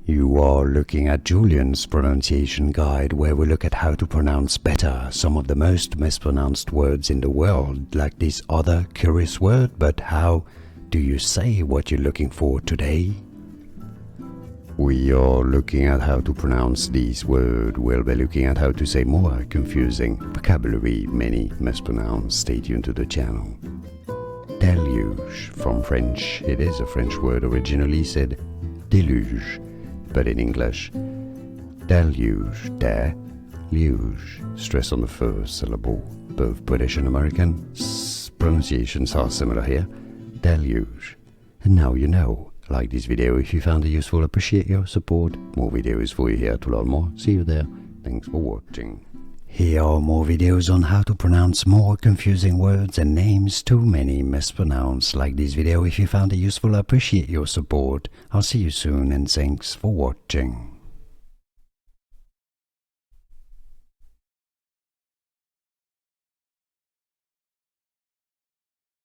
You are looking at Julian's pronunciation guide, where we look at how to pronounce better some of the most mispronounced words in the world, like this other curious word. But how do you say what you're looking for today? We are looking at how to pronounce this word. We'll be looking at how to say more confusing vocabulary many mispronounce. Stay tuned to the channel. Deluge, from French. It is a French word, originally said deluge, but in English, deluge, deluge. Stress on the first syllable. Both British and American pronunciations are similar here. Deluge. And now you know. Like this video if you found it useful. Appreciate your support. More videos for you here to learn more. See you there. Thanks for watching. Here are more videos on how to pronounce more confusing words and names too many mispronounced. Like this video if you found it useful. Appreciate your support. I'll see you soon and thanks for watching.